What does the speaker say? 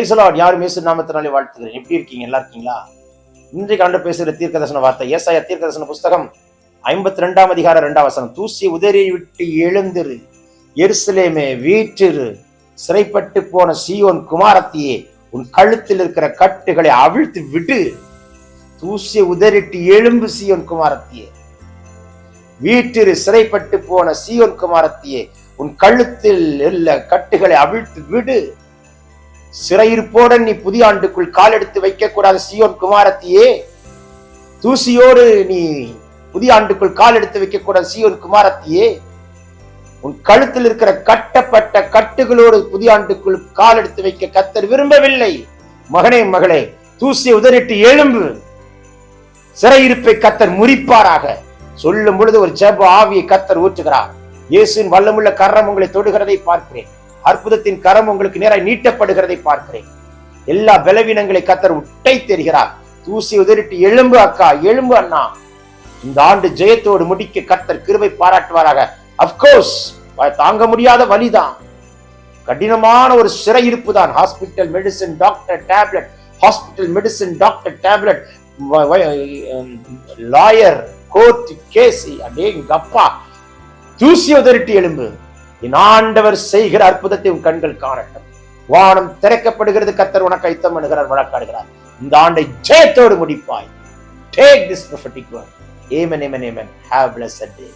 Praise the Lord. யாரும் இயேசு நாமத்தினாலே வாழ்த்துகிறேன். எப்படி இருக்கீங்க? நல்லா இருக்கீங்களா? இன்றைக்கு ஆண்டவர் பேசுகிற தீர்க்கதரிசன வார்த்தை ஏசாயா தீர்க்கதரிசன புஸ்தகம் 52 அதிகாரம் 2 வசனம். தூசி உதறி விட்டு எழுந்திரு, எருசலேமே வீற்றிரு, சிறைப்பட்டு போன சீயோன் குமாரத்தியே, உன் கழுத்தில் இருக்கிற கட்டுகளை அவிழ்த்து விடு. தூசி உதறிட்டு எழும்பு சீயோன் குமாரத்தியே, வீற்றிரு, சிறைப்பட்டு போன சீயோன் குமாரத்தியே, உன் கழுத்தில் உள்ள கட்டுகளை அவிழ்த்து விடு. சிறையிருப்போட நீ புதிய ஆண்டுக்குள் கால் எடுத்து வைக்க கூடாது சீயோன் குமாரத்தியே. தூசியோடு நீ புதிய ஆண்டுக்குள் கால் எடுத்து வைக்க கூடாது சீயோன் குமாரத்தியே. உன் கழுத்தில் இருக்கிற கட்டப்பட்ட கட்டுகளோடு புதிய ஆண்டுக்குள் கால் எடுத்து வைக்க கர்த்தர் விரும்பவில்லை. மகனே மகளே, தூசியை உதறிட்டு எழும்பு. சிறையிருப்பை கர்த்தர் முறிப்பாராக. சொல்லும் பொழுது ஒரு ஜெப ஆவியை கர்த்தர் ஊற்றுகிறார். இயேசுவின் வல்லமுள்ள கரம் உங்களை தொடுகிறதை பார்க்கிறேன். அற்புதத்தின் கரம் உங்களுக்கு நேராக நீட்டப்படுகிறதை பார்க்கிறேன். எல்லா பலவீனங்களை கர்த்தர் உட்டை தெரிகிறார். தூசி உதறிட்டு எழும்பு அக்கா, எழும்பு அண்ணா. இந்த ஆண்டு ஜெயத்தோடு முடிக்க கர்த்தர் கிருபை பாராட்டுவாராக. அப்கோர்ஸ் தாங்க முடியாத வலிதான், கடினமான ஒரு சிறையிருப்பு தான். Hospital medicine doctor tablet, hospital medicine doctor tablet, lawyer court case. அடேங்க அப்பா, தூசி உதறிட்டு எழும்பு. என் ஆண்டவர் செய்கிற அற்புதத்தை உன் கண்கள் காணட்டும். வானம் திறக்கப்படுகிறது. கர்த்தர் உனக்கு ஐத்தம் பண்ணுகிறார், வழக்காடுகிறார். இந்த ஆண்டை ஜெயத்தோடு முடிப்பாய். Take this prophetic word. Amen, amen, amen. Have a blessed day.